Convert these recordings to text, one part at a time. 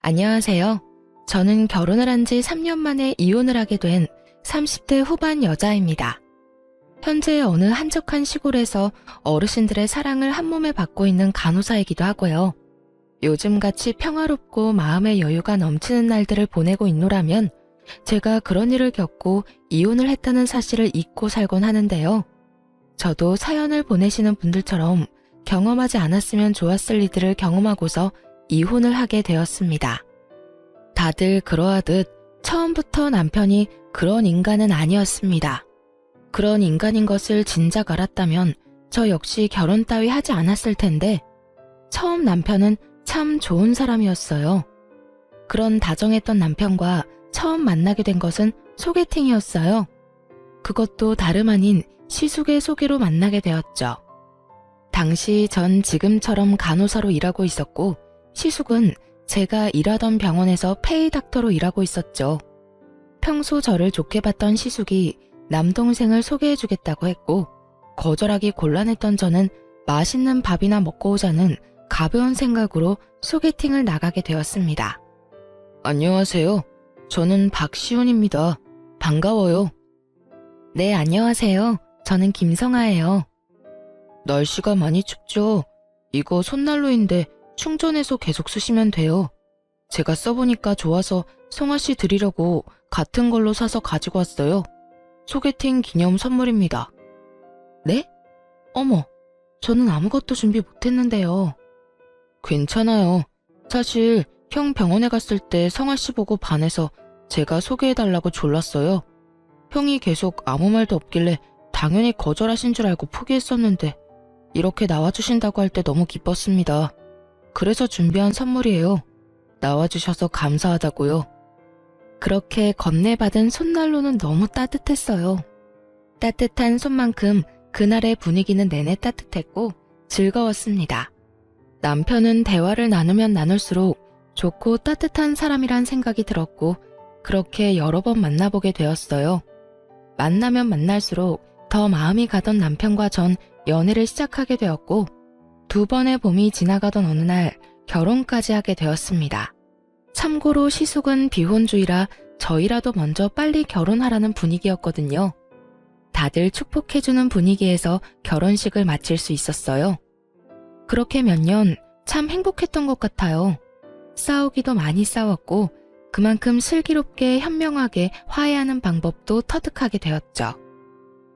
안녕하세요. 저는 결혼을 한 지 3년 만에 이혼을 하게 된 30대 후반 여자입니다. 현재 어느 한적한 시골에서 어르신들의 사랑을 한몸에 받고 있는 간호사이기도 하고요. 요즘같이 평화롭고 마음의 여유가 넘치는 날들을 보내고 있노라면 제가 그런 일을 겪고 이혼을 했다는 사실을 잊고 살곤 하는데요. 저도 사연을 보내시는 분들처럼 경험하지 않았으면 좋았을 일들을 경험하고서 이혼을 하게 되었습니다. 다들 그러하듯 처음부터 남편이 그런 인간은 아니었습니다. 그런 인간인 것을 진작 알았다면 저 역시 결혼 따위 하지 않았을 텐데 처음 남편은 참 좋은 사람이었어요. 그런 다정했던 남편과 처음 만나게 된 것은 소개팅이었어요. 그것도 다름 아닌 시숙의 소개로 만나게 되었죠. 당시 전 지금처럼 간호사로 일하고 있었고 시숙은 제가 일하던 병원에서 페이닥터로 일하고 있었죠. 평소 저를 좋게 봤던 시숙이 남동생을 소개해주겠다고 했고 거절하기 곤란했던 저는 맛있는 밥이나 먹고 오자는 가벼운 생각으로 소개팅을 나가게 되었습니다. 안녕하세요. 저는 박시훈입니다. 반가워요. 네, 안녕하세요. 저는 김성아예요. 날씨가 많이 춥죠? 이거 손난로인데 충전해서 계속 쓰시면 돼요. 제가 써보니까 좋아서 성아씨 드리려고 같은 걸로 사서 가지고 왔어요. 소개팅 기념 선물입니다. 네? 어머, 저는 아무것도 준비 못했는데요. 괜찮아요. 사실 형 병원에 갔을 때 성아씨 보고 반해서 제가 소개해달라고 졸랐어요. 형이 계속 아무 말도 없길래 당연히 거절하신 줄 알고 포기했었는데 이렇게 나와주신다고 할 때 너무 기뻤습니다. 그래서 준비한 선물이에요. 나와주셔서 감사하다고요. 그렇게 건네받은 손난로는 너무 따뜻했어요. 따뜻한 손만큼 그날의 분위기는 내내 따뜻했고 즐거웠습니다. 남편은 대화를 나누면 나눌수록 좋고 따뜻한 사람이란 생각이 들었고 그렇게 여러 번 만나보게 되었어요. 만나면 만날수록 더 마음이 가던 남편과 전 연애를 시작하게 되었고 2번의 봄이 지나가던 어느 날 결혼까지 하게 되었습니다. 참고로 시숙은 비혼주의라 저희라도 먼저 빨리 결혼하라는 분위기였거든요. 다들 축복해주는 분위기에서 결혼식을 마칠 수 있었어요. 그렇게 몇 년 참 행복했던 것 같아요. 싸우기도 많이 싸웠고 그만큼 슬기롭게 현명하게 화해하는 방법도 터득하게 되었죠.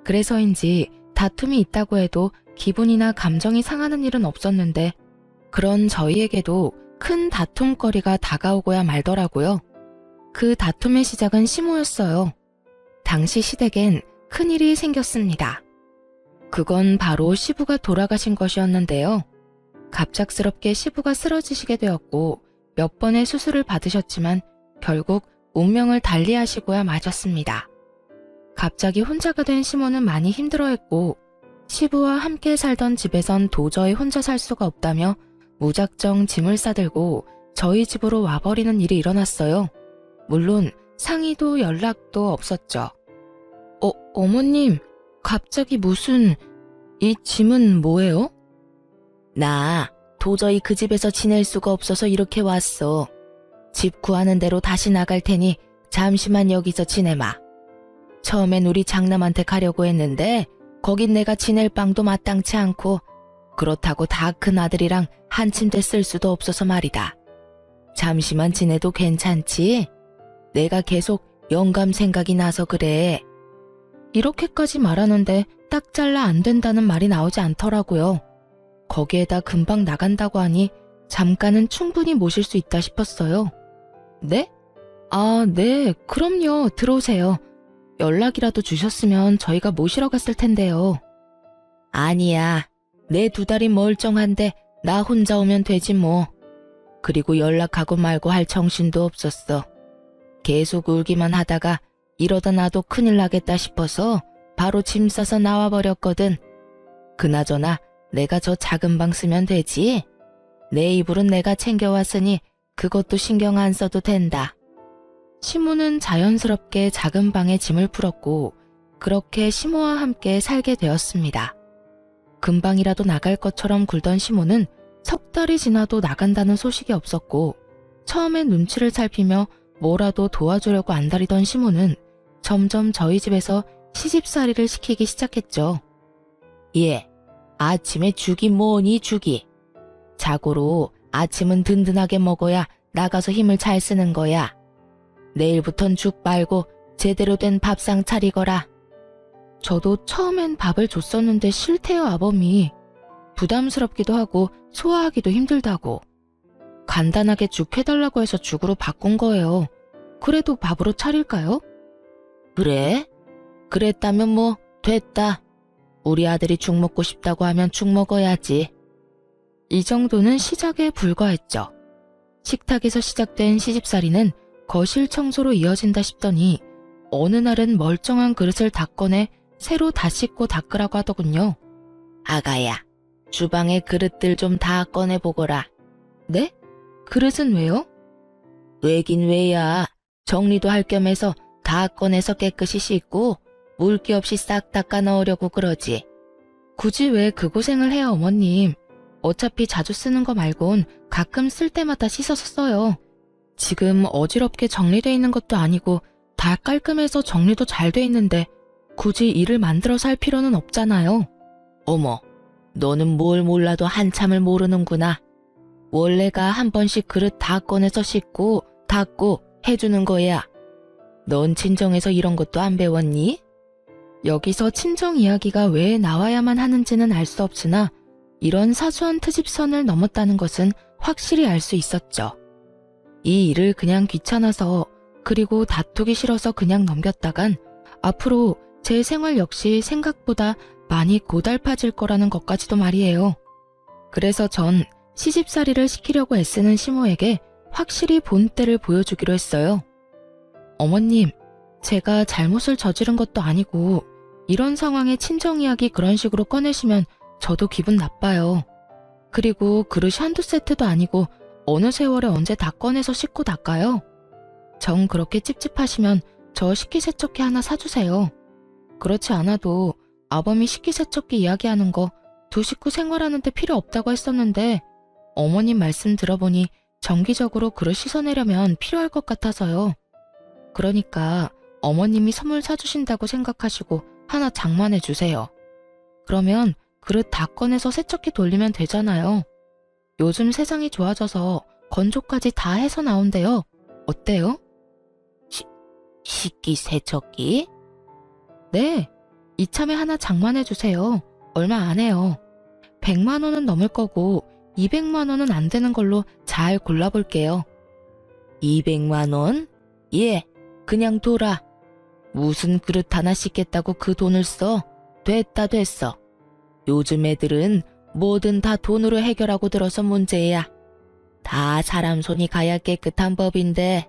그래서인지 다툼이 있다고 해도 기분이나 감정이 상하는 일은 없었는데 그런 저희에게도 큰 다툼거리가 다가오고야 말더라고요. 그 다툼의 시작은 시모였어요. 당시 시댁엔 큰일이 생겼습니다. 그건 바로 시부가 돌아가신 것이었는데요. 갑작스럽게 시부가 쓰러지시게 되었고 몇 번의 수술을 받으셨지만 결국 운명을 달리하시고야 마셨습니다. 갑자기 혼자가 된 시모는 많이 힘들어했고 시부와 함께 살던 집에선 도저히 혼자 살 수가 없다며 무작정 짐을 싸들고 저희 집으로 와버리는 일이 일어났어요. 물론 상의도 연락도 없었죠. 어머님, 갑자기 무슨... 이 짐은 뭐예요? 나 도저히 그 집에서 지낼 수가 없어서 이렇게 왔어. 집 구하는 대로 다시 나갈 테니 잠시만 여기서 지내마. 처음엔 우리 장남한테 가려고 했는데 거긴 내가 지낼 방도 마땅치 않고 그렇다고 다 큰 아들이랑 한 침대 쓸 수도 없어서 말이다. 잠시만 지내도 괜찮지? 내가 계속 영감 생각이 나서 그래. 이렇게까지 말하는데 딱 잘라 안 된다는 말이 나오지 않더라고요. 거기에다 금방 나간다고 하니 잠깐은 충분히 모실 수 있다 싶었어요. 네? 아, 네, 그럼요. 들어오세요. 연락이라도 주셨으면 저희가 모시러 갔을 텐데요. 아니야. 내 2달이 멀쩡한데 나 혼자 오면 되지 뭐. 그리고 연락하고 말고 할 정신도 없었어. 계속 울기만 하다가 이러다 나도 큰일 나겠다 싶어서 바로 짐 싸서 나와버렸거든. 그나저나 내가 저 작은 방 쓰면 되지? 내 이불은 내가 챙겨왔으니 그것도 신경 안 써도 된다. 시모는 자연스럽게 작은 방에 짐을 풀었고 그렇게 시모와 함께 살게 되었습니다. 금방이라도 나갈 것처럼 굴던 시모는 석 달이 지나도 나간다는 소식이 없었고 처음엔 눈치를 살피며 뭐라도 도와주려고 안달이던 시모는 점점 저희 집에서 시집살이를 시키기 시작했죠. 예, 아침에 죽이 뭐니 죽이. 자고로 아침은 든든하게 먹어야 나가서 힘을 잘 쓰는 거야. 내일부턴 죽 말고 제대로 된 밥상 차리거라. 저도 처음엔 밥을 줬었는데 싫대요, 아범이. 부담스럽기도 하고 소화하기도 힘들다고. 간단하게 죽 해달라고 해서 죽으로 바꾼 거예요. 그래도 밥으로 차릴까요? 그래? 그랬다면 뭐 됐다. 우리 아들이 죽 먹고 싶다고 하면 죽 먹어야지. 이 정도는 시작에 불과했죠. 식탁에서 시작된 시집살이는 거실 청소로 이어진다 싶더니 어느 날은 멀쩡한 그릇을 다 꺼내 새로 다 씻고 닦으라고 하더군요. 아가야, 주방의 그릇들 좀 다 꺼내보거라. 네? 그릇은 왜요? 왜긴 왜야. 정리도 할 겸해서 다 꺼내서 깨끗이 씻고 물기 없이 싹 닦아 넣으려고 그러지. 굳이 왜 그 고생을 해요, 어머님. 어차피 자주 쓰는 거 말곤 가끔 쓸 때마다 씻어서 써요. 지금 어지럽게 정리돼 있는 것도 아니고 다 깔끔해서 정리도 잘 돼 있는데 굳이 일을 만들어서 할 필요는 없잖아요. 어머, 너는 뭘 몰라도 한참을 모르는구나. 원래가 한 번씩 그릇 다 꺼내서 씻고 닦고 해주는 거야. 넌 친정에서 이런 것도 안 배웠니? 여기서 친정 이야기가 왜 나와야만 하는지는 알 수 없으나 이런 사소한 트집선을 넘었다는 것은 확실히 알 수 있었죠. 이 일을 그냥 귀찮아서 그리고 다투기 싫어서 그냥 넘겼다간 앞으로 제 생활 역시 생각보다 많이 고달파질 거라는 것까지도 말이에요. 그래서 전 시집살이를 시키려고 애쓰는 시모에게 확실히 본때를 보여주기로 했어요. 어머님, 제가 잘못을 저지른 것도 아니고 이런 상황에 친정 이야기 그런 식으로 꺼내시면 저도 기분 나빠요. 그리고 그릇이 한두 세트도 아니고 어느 세월에 언제 다 꺼내서 씻고 닦아요? 정 그렇게 찝찝하시면 저 식기세척기 하나 사주세요. 그렇지 않아도 아범이 식기세척기 이야기하는 거 두 식구 생활하는데 필요 없다고 했었는데 어머님 말씀 들어보니 정기적으로 그릇 씻어내려면 필요할 것 같아서요. 그러니까 어머님이 선물 사주신다고 생각하시고 하나 장만해 주세요. 그러면 그릇 다 꺼내서 세척기 돌리면 되잖아요. 요즘 세상이 좋아져서 건조까지 다 해서 나온대요. 어때요? 식기세척기? 네, 이참에 하나 장만해 주세요. 얼마 안 해요. 100만 원은 넘을 거고 200만 원은 안 되는 걸로 잘 골라볼게요. 200만 원? 예, 그냥 둬라. 무슨 그릇 하나 씻겠다고 그 돈을 써? 됐어. 요즘 애들은 뭐든 다 돈으로 해결하고 들어서 문제야. 다 사람 손이 가야 깨끗한 법인데.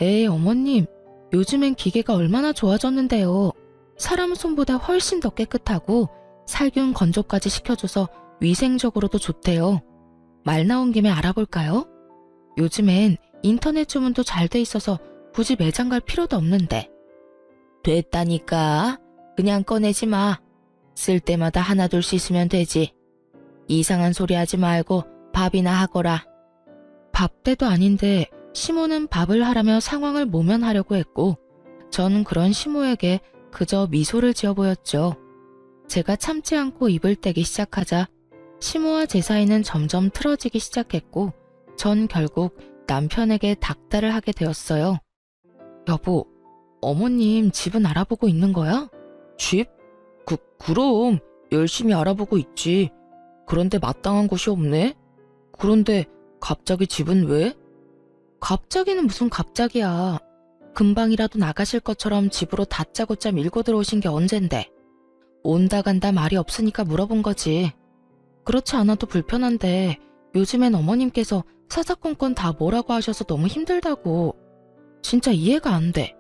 에이, 어머님, 요즘엔 기계가 얼마나 좋아졌는데요. 사람 손보다 훨씬 더 깨끗하고 살균 건조까지 시켜줘서 위생적으로도 좋대요. 말 나온 김에 알아볼까요? 요즘엔 인터넷 주문도 잘 돼 있어서 굳이 매장 갈 필요도 없는데. 됐다니까. 그냥 꺼내지 마. 쓸 때마다 하나둘 씻으면 되지. 이상한 소리 하지 말고 밥이나 하거라. 밥 때도 아닌데 시모는 밥을 하라며 상황을 모면하려고 했고 전 그런 시모에게 그저 미소를 지어 보였죠. 제가 참지 않고 입을 떼기 시작하자 시모와 제 사이는 점점 틀어지기 시작했고 전 결국 남편에게 닥달을 하게 되었어요. 여보, 어머님 집은 알아보고 있는 거야? 집? 그럼 열심히 알아보고 있지. 그런데 마땅한 곳이 없네? 그런데 갑자기 집은 왜? 갑자기는 무슨 갑자기야. 금방이라도 나가실 것처럼 집으로 다짜고짜 밀고 들어오신 게 언젠데. 온다 간다 말이 없으니까 물어본 거지. 그렇지 않아도 불편한데 요즘엔 어머님께서 사사건건 다 뭐라고 하셔서 너무 힘들다고. 진짜 이해가 안 돼.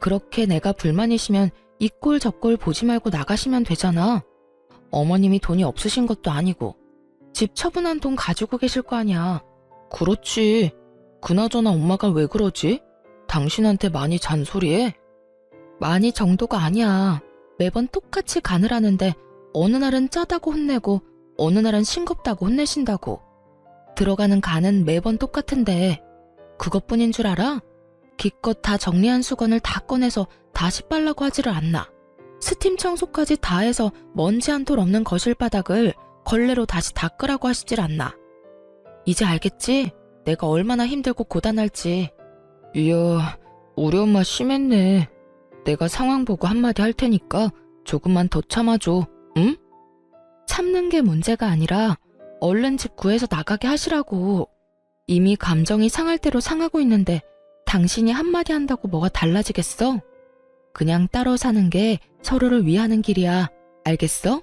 그렇게 내가 불만이시면 이 꼴 저 꼴 보지 말고 나가시면 되잖아. 어머님이 돈이 없으신 것도 아니고 집 처분한 돈 가지고 계실 거 아니야. 그렇지. 그나저나 엄마가 왜 그러지? 당신한테 많이 잔소리해? 많이 정도가 아니야. 매번 똑같이 간을 하는데 어느 날은 짜다고 혼내고 어느 날은 싱겁다고 혼내신다고. 들어가는 간은 매번 똑같은데 그것뿐인 줄 알아? 기껏 다 정리한 수건을 다 꺼내서 다시 빨라고 하지를 않나. 스팀 청소까지 다 해서 먼지 한 톨 없는 거실 바닥을 걸레로 다시 닦으라고 하시질 않나. 이제 알겠지? 내가 얼마나 힘들고 고단할지. 이야, 우리 엄마 심했네. 내가 상황 보고 한마디 할 테니까 조금만 더 참아줘, 응? 참는 게 문제가 아니라 얼른 집 구해서 나가게 하시라고. 이미 감정이 상할 대로 상하고 있는데 당신이 한마디 한다고 뭐가 달라지겠어? 그냥 따로 사는 게 서로를 위하는 길이야. 알겠어?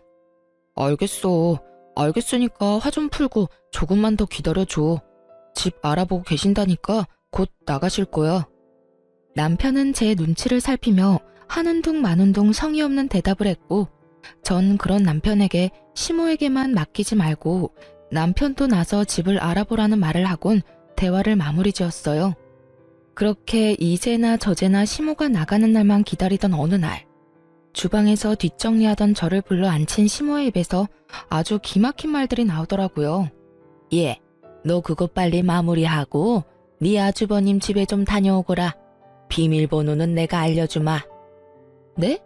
알겠어. 알겠으니까 화 좀 풀고 조금만 더 기다려줘. 집 알아보고 계신다니까 곧 나가실 거야. 남편은 제 눈치를 살피며 하는 둥 마는 둥 성의 없는 대답을 했고 전 그런 남편에게 시모에게만 맡기지 말고 남편도 나서 집을 알아보라는 말을 하곤 대화를 마무리 지었어요. 그렇게 이제나 저제나 시모가 나가는 날만 기다리던 어느 날 주방에서 뒷정리하던 저를 불러 앉힌 시모의 입에서 아주 기막힌 말들이 나오더라고요. 예, 너 그거 빨리 마무리하고 네 아주버님 집에 좀 다녀오거라. 비밀번호는 내가 알려주마. 네?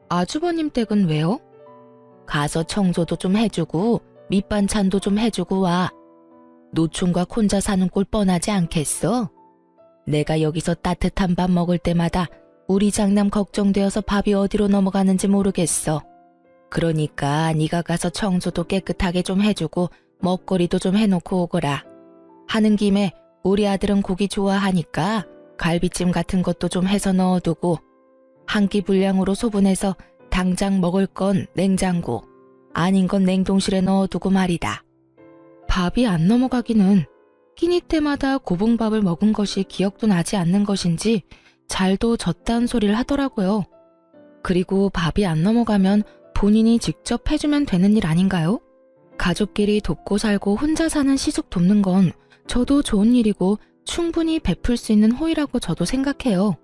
아주버님 댁은 왜요? 가서 청소도 좀 해주고 밑반찬도 좀 해주고 와. 노충과 혼자 사는 꼴 뻔하지 않겠어? 내가 여기서 따뜻한 밥 먹을 때마다 우리 장남 걱정되어서 밥이 어디로 넘어가는지 모르겠어. 그러니까 네가 가서 청소도 깨끗하게 좀 해주고 먹거리도 좀 해놓고 오거라. 하는 김에 우리 아들은 고기 좋아하니까 갈비찜 같은 것도 좀 해서 넣어두고 한 끼 분량으로 소분해서 당장 먹을 건 냉장고, 아닌 건 냉동실에 넣어두고 말이다. 밥이 안 넘어가기는 끼니 때마다 고봉밥을 먹은 것이 기억도 나지 않는 것인지 잘도 졌다는 소리를 하더라고요. 그리고 밥이 안 넘어가면 본인이 직접 해주면 되는 일 아닌가요? 가족끼리 돕고 살고 혼자 사는 시숙 돕는 건 저도 좋은 일이고 충분히 베풀 수 있는 호의라고 저도 생각해요.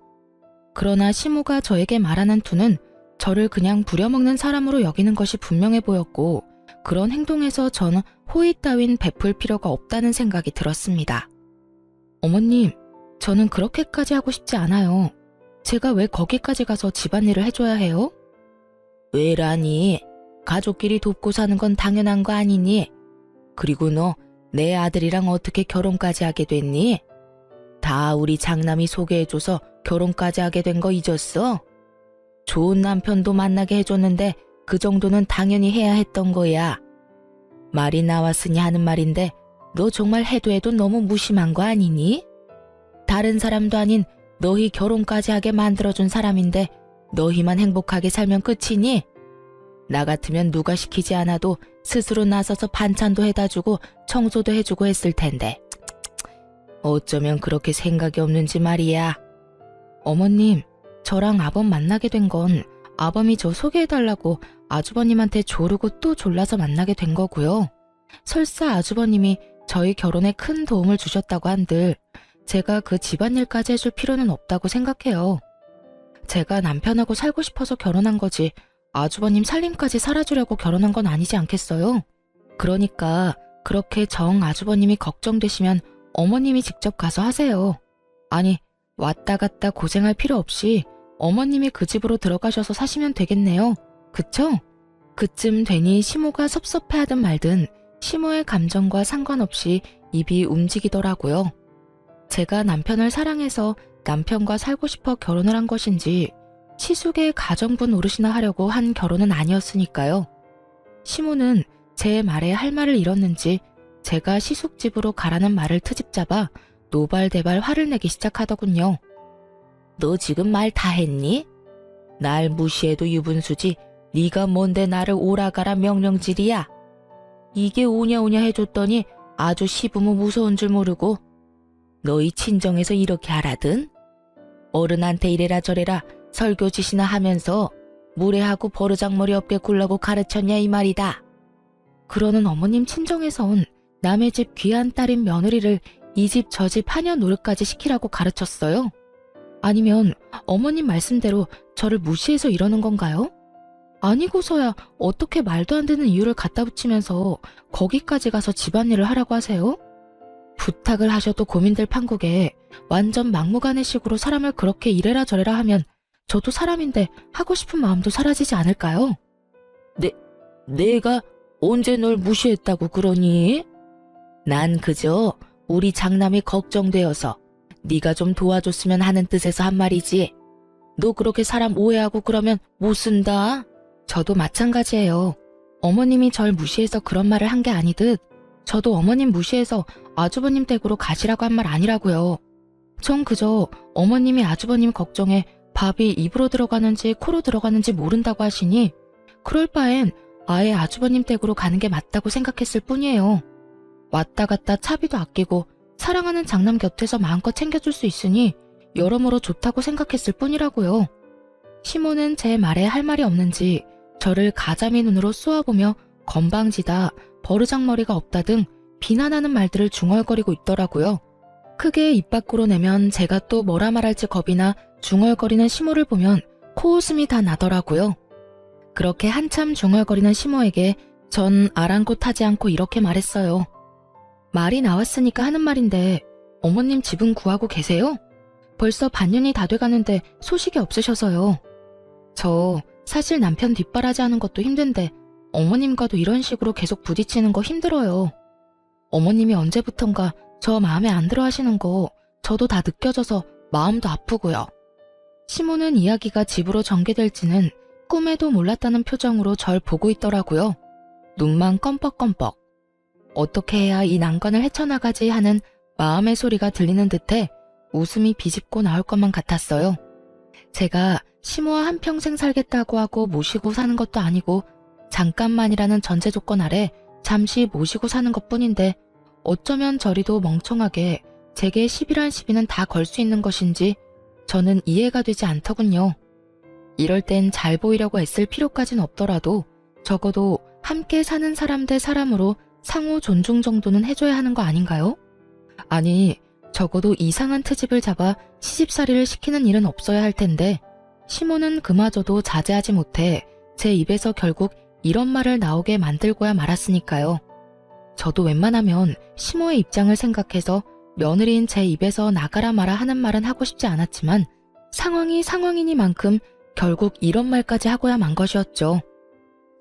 그러나 시모가 저에게 말하는 투는 저를 그냥 부려먹는 사람으로 여기는 것이 분명해 보였고 그런 행동에서 저는 호의 따윈 베풀 필요가 없다는 생각이 들었습니다. 어머님, 저는 그렇게까지 하고 싶지 않아요. 제가 왜 거기까지 가서 집안일을 해줘야 해요? 왜라니? 가족끼리 돕고 사는 건 당연한 거 아니니? 그리고 너 내 아들이랑 어떻게 결혼까지 하게 됐니? 다 우리 장남이 소개해줘서 결혼까지 하게 된 거 잊었어? 좋은 남편도 만나게 해줬는데 그 정도는 당연히 해야 했던 거야. 말이 나왔으니 하는 말인데 너 정말 해도 너무 무심한 거 아니니? 다른 사람도 아닌 너희 결혼까지 하게 만들어준 사람인데 너희만 행복하게 살면 끝이니? 나 같으면 누가 시키지 않아도 스스로 나서서 반찬도 해다주고 청소도 해주고 했을 텐데 어쩌면 그렇게 생각이 없는지 말이야. 어머님, 저랑 아범 만나게 된 건 아범이 저 소개해달라고 아주버님한테 조르고 또 졸라서 만나게 된 거고요. 설사 아주버님이 저희 결혼에 큰 도움을 주셨다고 한들 제가 그 집안일까지 해줄 필요는 없다고 생각해요. 제가 남편하고 살고 싶어서 결혼한 거지 아주버님 살림까지 살아주려고 결혼한 건 아니지 않겠어요? 그러니까 그렇게 정 아주버님이 걱정되시면 어머님이 직접 가서 하세요. 아니, 왔다 갔다 고생할 필요 없이 어머님이 그 집으로 들어가셔서 사시면 되겠네요. 그쵸? 그쯤 되니 시모가 섭섭해하든 말든 시모의 감정과 상관없이 입이 움직이더라고요. 제가 남편을 사랑해서 남편과 살고 싶어 결혼을 한 것인지 시숙의 가정부 노릇이나 하려고 한 결혼은 아니었으니까요. 시모는 제 말에 할 말을 잃었는지 제가 시숙 집으로 가라는 말을 트집잡아 노발대발 화를 내기 시작하더군요. 너 지금 말 다 했니? 날 무시해도 유분수지 네가 뭔데 나를 오라가라 명령질이야. 이게 오냐오냐 해줬더니 아주 시부모 무서운 줄 모르고 너희 친정에서 이렇게 하라든? 어른한테 이래라 저래라 설교짓이나 하면서 무례하고 버르장머리 없게 굴라고 가르쳤냐 이 말이다. 그러는 어머님 친정에선 남의 집 귀한 딸인 며느리를 이 집 저 집 하녀 노릇까지 시키라고 가르쳤어요? 아니면 어머님 말씀대로 저를 무시해서 이러는 건가요? 아니고서야 어떻게 말도 안 되는 이유를 갖다 붙이면서 거기까지 가서 집안일을 하라고 하세요? 부탁을 하셔도 고민될 판국에 완전 막무가내식으로 사람을 그렇게 이래라 저래라 하면 저도 사람인데 하고 싶은 마음도 사라지지 않을까요? 내가 언제 널 무시했다고 그러니? 난 그저 우리 장남이 걱정되어서 네가 좀 도와줬으면 하는 뜻에서 한 말이지. 너 그렇게 사람 오해하고 그러면 못 쓴다. 저도 마찬가지예요. 어머님이 절 무시해서 그런 말을 한 게 아니듯 저도 어머님 무시해서 아주버님 댁으로 가시라고 한 말 아니라고요. 전 그저 어머님이 아주버님 걱정에 밥이 입으로 들어가는지 코로 들어가는지 모른다고 하시니 그럴 바엔 아예 아주버님 댁으로 가는 게 맞다고 생각했을 뿐이에요. 왔다 갔다 차비도 아끼고 사랑하는 장남 곁에서 마음껏 챙겨줄 수 있으니 여러모로 좋다고 생각했을 뿐이라고요. 시모는 제 말에 할 말이 없는지 저를 가자미 눈으로 쏘아보며 건방지다, 버르장머리가 없다 등 비난하는 말들을 중얼거리고 있더라고요. 크게 입 밖으로 내면 제가 또 뭐라 말할지 겁이나 중얼거리는 시모를 보면 코웃음이 다 나더라고요. 그렇게 한참 중얼거리는 시모에게 전 아랑곳하지 않고 이렇게 말했어요. 말이 나왔으니까 하는 말인데 어머님 집은 구하고 계세요? 벌써 반년이 다 돼가는데 소식이 없으셔서요. 저 사실 남편 뒷바라지 하는 것도 힘든데 어머님과도 이런 식으로 계속 부딪히는 거 힘들어요. 어머님이 언제부턴가 저 마음에 안 들어 하시는 거 저도 다 느껴져서 마음도 아프고요. 시모는 이야기가 집으로 전개될지는 꿈에도 몰랐다는 표정으로 절 보고 있더라고요. 눈만 껌뻑껌뻑. 어떻게 해야 이 난관을 헤쳐나가지 하는 마음의 소리가 들리는 듯해 웃음이 비집고 나올 것만 같았어요. 제가 시모와 한평생 살겠다고 하고 모시고 사는 것도 아니고 잠깐만이라는 전제 조건 아래 잠시 모시고 사는 것뿐인데 어쩌면 저리도 멍청하게 제게 10이란 시비는 다 걸 수 있는 것인지 저는 이해가 되지 않더군요. 이럴 땐 잘 보이려고 애쓸 필요까진 없더라도 적어도 함께 사는 사람 대 사람으로 상호 존중 정도는 해줘야 하는 거 아닌가요? 아니, 적어도 이상한 트집을 잡아 시집살이를 시키는 일은 없어야 할 텐데 시모는 그마저도 자제하지 못해 제 입에서 결국 이런 말을 나오게 만들고야 말았으니까요. 저도 웬만하면 시모의 입장을 생각해서 며느리인 제 입에서 나가라 마라 하는 말은 하고 싶지 않았지만 상황이 상황이니만큼 결국 이런 말까지 하고야 만 것이었죠.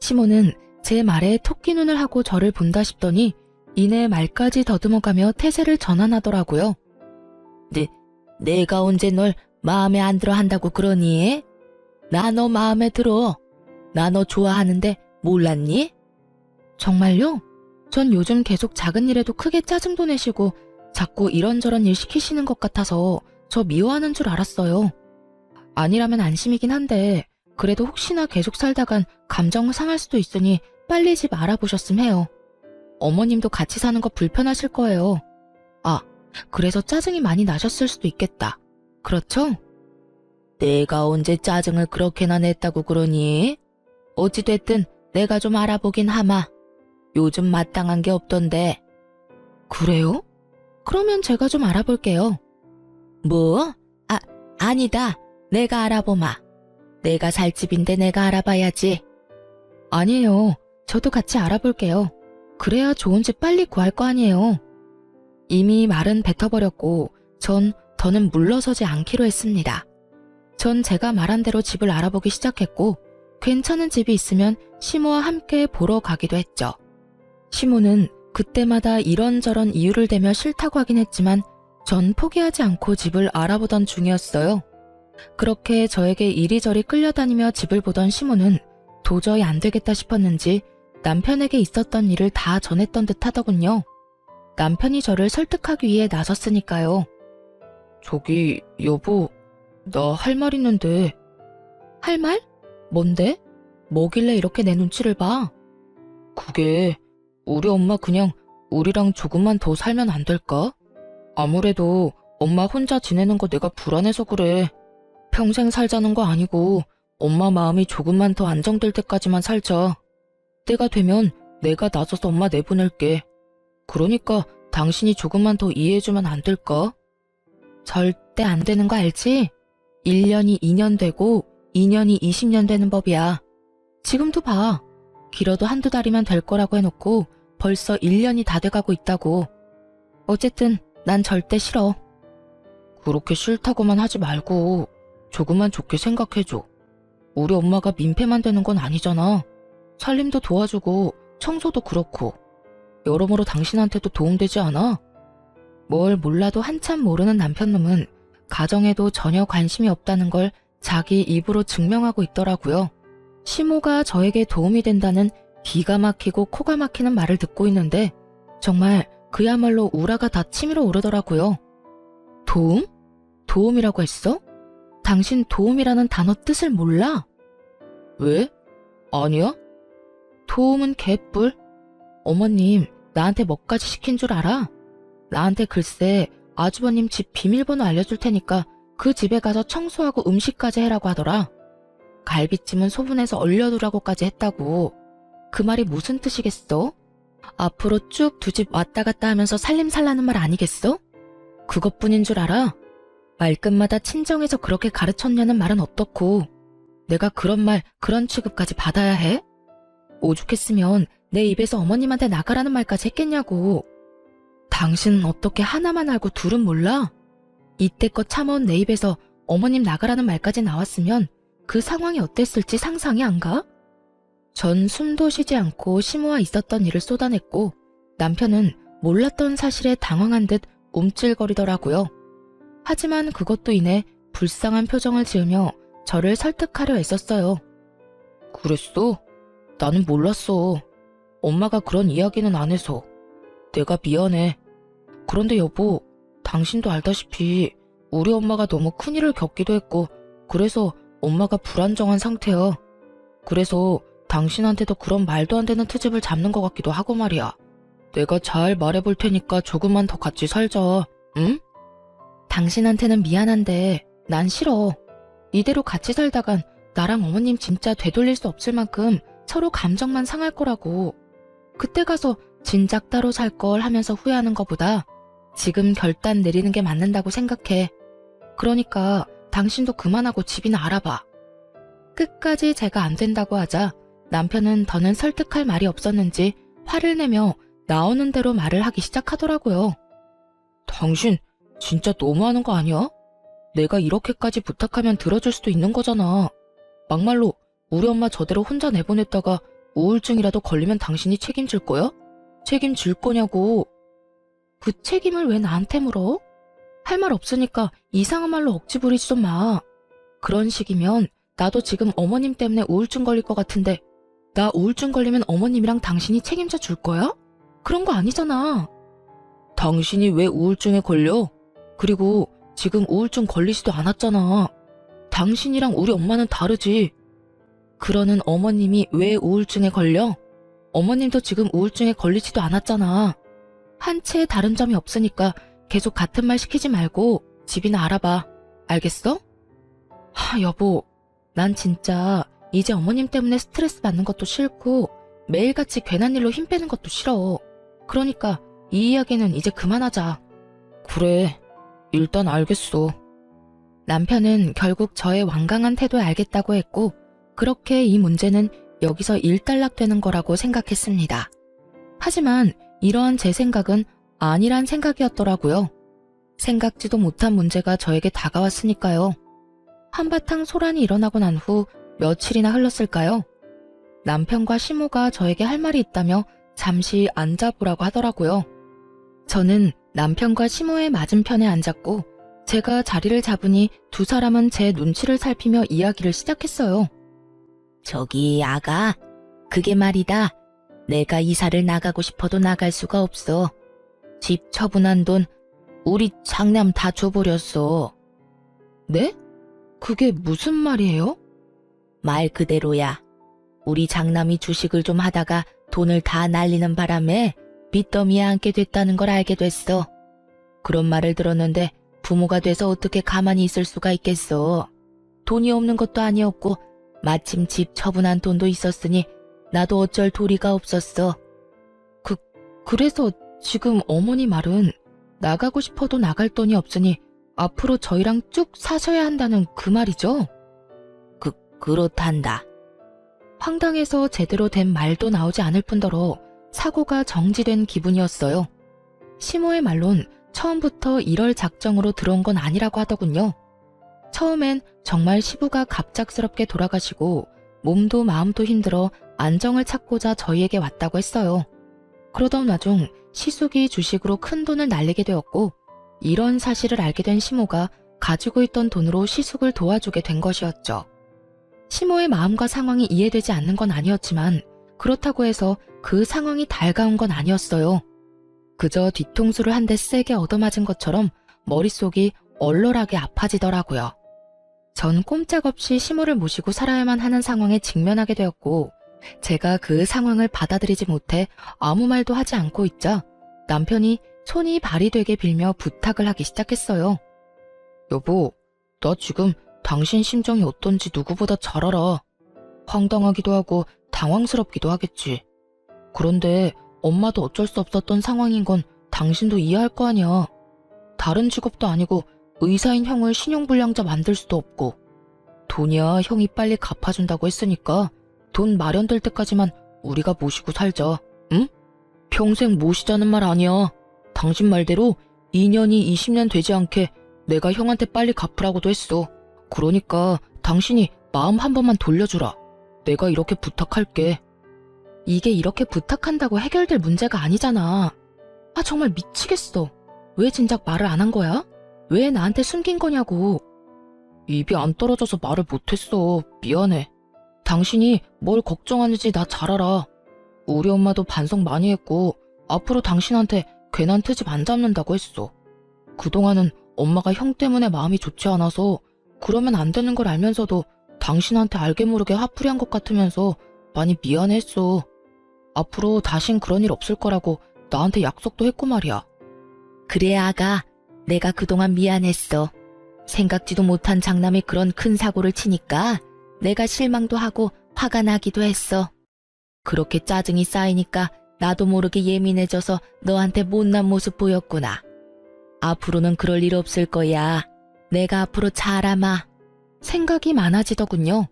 시모는 제 말에 토끼 눈을 하고 저를 본다 싶더니 이내 말까지 더듬어가며 태세를 전환하더라고요. 내가 언제 널 마음에 안 들어 한다고 그러니? 나 너 마음에 들어. 나 너 좋아하는데 몰랐니? 정말요? 전 요즘 계속 작은 일에도 크게 짜증도 내시고 자꾸 이런저런 일 시키시는 것 같아서 저 미워하는 줄 알았어요. 아니라면 안심이긴 한데 그래도 혹시나 계속 살다간 감정 상할 수도 있으니 빨리 집 알아보셨음 해요. 어머님도 같이 사는 거 불편하실 거예요. 아, 그래서 짜증이 많이 나셨을 수도 있겠다. 그렇죠? 내가 언제 짜증을 그렇게나 냈다고 그러니? 어찌됐든 내가 좀 알아보긴 하마. 요즘 마땅한 게 없던데. 그래요? 그러면 제가 좀 알아볼게요. 뭐? 아니다. 내가 알아보마. 내가 살 집인데 내가 알아봐야지. 아니에요. 저도 같이 알아볼게요. 그래야 좋은 집 빨리 구할 거 아니에요. 이미 말은 뱉어버렸고 전 더는 물러서지 않기로 했습니다. 전 제가 말한 대로 집을 알아보기 시작했고 괜찮은 집이 있으면 시모와 함께 보러 가기도 했죠. 시모는 그때마다 이런저런 이유를 대며 싫다고 하긴 했지만 전 포기하지 않고 집을 알아보던 중이었어요. 그렇게 저에게 이리저리 끌려다니며 집을 보던 시모는 도저히 안 되겠다 싶었는지 남편에게 있었던 일을 다 전했던 듯 하더군요. 남편이 저를 설득하기 위해 나섰으니까요. 저기 여보, 나 할 말 있는데. 할 말? 뭔데? 뭐길래 이렇게 내 눈치를 봐? 그게 우리 엄마 그냥 우리랑 조금만 더 살면 안 될까? 아무래도 엄마 혼자 지내는 거 내가 불안해서 그래. 평생 살자는 거 아니고 엄마 마음이 조금만 더 안정될 때까지만 살자. 때가 되면 내가 나서서 엄마 내보낼게. 그러니까 당신이 조금만 더 이해해주면 안 될까? 절대 안 되는 거 알지? 1년이 2년 되고 2년이 20년 되는 법이야. 지금도 봐. 길어도 한두 달이면 될 거라고 해놓고 벌써 1년이 다 돼가고 있다고. 어쨌든 난 절대 싫어. 그렇게 싫다고만 하지 말고 조금만 좋게 생각해줘. 우리 엄마가 민폐만 되는 건 아니잖아. 살림도 도와주고 청소도 그렇고 여러모로 당신한테도 도움되지 않아? 뭘 몰라도 한참 모르는 남편놈은 가정에도 전혀 관심이 없다는 걸 자기 입으로 증명하고 있더라고요. 시모가 저에게 도움이 된다는 기가 막히고 코가 막히는 말을 듣고 있는데 정말 그야말로 우라가 다 치밀어 오르더라고요. 도움? 도움이라고 했어? 당신 도움이라는 단어 뜻을 몰라? 왜? 아니야? 도움은 개뿔? 어머님, 나한테 뭐까지 시킨 줄 알아? 나한테 글쎄 아주버님 집 비밀번호 알려줄 테니까 그 집에 가서 청소하고 음식까지 해라고 하더라. 갈비찜은 소분해서 얼려두라고까지 했다고. 그 말이 무슨 뜻이겠어? 앞으로 쭉 두 집 왔다 갔다 하면서 살림살라는 말 아니겠어? 그것뿐인 줄 알아? 말끝마다 친정에서 그렇게 가르쳤냐는 말은 어떻고 내가 그런 말, 그런 취급까지 받아야 해? 오죽했으면 내 입에서 어머님한테 나가라는 말까지 했겠냐고. 당신은 어떻게 하나만 알고 둘은 몰라? 이때껏 참아온 내 입에서 어머님 나가라는 말까지 나왔으면 그 상황이 어땠을지 상상이 안 가? 전 숨도 쉬지 않고 시모와 있었던 일을 쏟아냈고 남편은 몰랐던 사실에 당황한 듯 움찔거리더라고요. 하지만 그것도 인해 불쌍한 표정을 지으며 저를 설득하려 애썼어요. 그랬어? 나는 몰랐어. 엄마가 그런 이야기는 안 해서. 내가 미안해. 그런데 여보, 당신도 알다시피 우리 엄마가 너무 큰일을 겪기도 했고 그래서 엄마가 불안정한 상태야. 그래서 당신한테도 그런 말도 안 되는 트집을 잡는 것 같기도 하고 말이야. 내가 잘 말해볼 테니까 조금만 더 같이 살자, 응? 당신한테는 미안한데 난 싫어. 이대로 같이 살다간 나랑 어머님 진짜 되돌릴 수 없을 만큼 서로 감정만 상할 거라고. 그때 가서 진작 따로 살 걸 하면서 후회하는 것보다 지금 결단 내리는 게 맞는다고 생각해. 그러니까 당신도 그만하고 집이나 알아봐. 끝까지 제가 안 된다고 하자 남편은 더는 설득할 말이 없었는지 화를 내며 나오는 대로 말을 하기 시작하더라고요. 당신 진짜 너무하는 거 아니야? 내가 이렇게까지 부탁하면 들어줄 수도 있는 거잖아. 막말로 우리 엄마 저대로 혼자 내보냈다가 우울증이라도 걸리면 당신이 책임질 거야? 책임질 거냐고. 그 책임을 왜 나한테 물어? 할 말 없으니까 이상한 말로 억지 부리지 좀 마. 그런 식이면 나도 지금 어머님 때문에 우울증 걸릴 것 같은데 나 우울증 걸리면 어머님이랑 당신이 책임져 줄 거야? 그런 거 아니잖아. 당신이 왜 우울증에 걸려? 그리고 지금 우울증 걸리지도 않았잖아. 당신이랑 우리 엄마는 다르지. 그러는 어머님이 왜 우울증에 걸려? 어머님도 지금 우울증에 걸리지도 않았잖아. 한 채 다른 점이 없으니까 계속 같은 말 시키지 말고 집이나 알아봐. 알겠어? 여보, 난 진짜 이제 어머님 때문에 스트레스 받는 것도 싫고 매일같이 괜한 일로 힘 빼는 것도 싫어. 그러니까 이 이야기는 이제 그만하자. 그래, 일단 알겠어. 남편은 결국 저의 완강한 태도에 알겠다고 했고 그렇게 이 문제는 여기서 일단락되는 거라고 생각했습니다. 하지만 이러한 제 생각은 아니란 생각이었더라고요. 생각지도 못한 문제가 저에게 다가왔으니까요. 한바탕 소란이 일어나고 난 후 며칠이나 흘렀을까요? 남편과 시모가 저에게 할 말이 있다며 잠시 앉아보라고 하더라고요. 저는 남편과 시모의 맞은편에 앉았고 제가 자리를 잡으니 두 사람은 제 눈치를 살피며 이야기를 시작했어요. 저기 아가, 그게 말이다. 내가 이사를 나가고 싶어도 나갈 수가 없어. 집 처분한 돈 우리 장남 다 줘버렸어. 네? 그게 무슨 말이에요? 말 그대로야. 우리 장남이 주식을 좀 하다가 돈을 다 날리는 바람에 빚더미에 앉게 됐다는 걸 알게 됐어. 그런 말을 들었는데 부모가 돼서 어떻게 가만히 있을 수가 있겠어. 돈이 없는 것도 아니었고 마침 집 처분한 돈도 있었으니 나도 어쩔 도리가 없었어. 그래서 지금 어머니 말은 나가고 싶어도 나갈 돈이 없으니 앞으로 저희랑 쭉 사셔야 한다는 그 말이죠? 그렇단다. 황당해서 제대로 된 말도 나오지 않을 뿐더러 사고가 정지된 기분이었어요. 시모의 말론 처음부터 이럴 작정으로 들어온 건 아니라고 하더군요. 처음엔 정말 시부가 갑작스럽게 돌아가시고 몸도 마음도 힘들어 안정을 찾고자 저희에게 왔다고 했어요. 그러던 와중 시숙이 주식으로 큰 돈을 날리게 되었고 이런 사실을 알게 된 시모가 가지고 있던 돈으로 시숙을 도와주게 된 것이었죠. 시모의 마음과 상황이 이해되지 않는 건 아니었지만 그렇다고 해서 그 상황이 달가운 건 아니었어요. 그저 뒤통수를 한 대 세게 얻어맞은 것처럼 머릿속이 얼얼하게 아파지더라고요. 전 꼼짝없이 시모를 모시고 살아야만 하는 상황에 직면하게 되었고 제가 그 상황을 받아들이지 못해 아무 말도 하지 않고 있자 남편이 손이 발이 되게 빌며 부탁을 하기 시작했어요. 여보, 나 지금 당신 심정이 어떤지 누구보다 잘 알아. 황당하기도 하고 당황스럽기도 하겠지. 그런데 엄마도 어쩔 수 없었던 상황인 건 당신도 이해할 거 아니야. 다른 직업도 아니고 의사인 형을 신용불량자 만들 수도 없고 돈이야 형이 빨리 갚아준다고 했으니까 돈 마련될 때까지만 우리가 모시고 살자. 응? 평생 모시자는 말 아니야. 당신 말대로 2년이 20년 되지 않게 내가 형한테 빨리 갚으라고도 했어. 그러니까 당신이 마음 한 번만 돌려주라. 내가 이렇게 부탁할게. 이게 이렇게 부탁한다고 해결될 문제가 아니잖아. 아 정말 미치겠어. 왜 진작 말을 안 한 거야? 왜 나한테 숨긴 거냐고. 입이 안 떨어져서 말을 못했어. 미안해. 당신이 뭘 걱정하는지 나 잘 알아. 우리 엄마도 반성 많이 했고 앞으로 당신한테 괜한 트집 안 잡는다고 했어. 그동안은 엄마가 형 때문에 마음이 좋지 않아서 그러면 안 되는 걸 알면서도 당신한테 알게 모르게 화풀이 한 것 같으면서 많이 미안했어. 앞으로 다신 그런 일 없을 거라고 나한테 약속도 했고 말이야. 그래 아가, 내가 그동안 미안했어. 생각지도 못한 장남이 그런 큰 사고를 치니까 내가 실망도 하고 화가 나기도 했어. 그렇게 짜증이 쌓이니까 나도 모르게 예민해져서 너한테 못난 모습 보였구나. 앞으로는 그럴 일 없을 거야. 내가 앞으로 잘하마. 생각이 많아지더군요.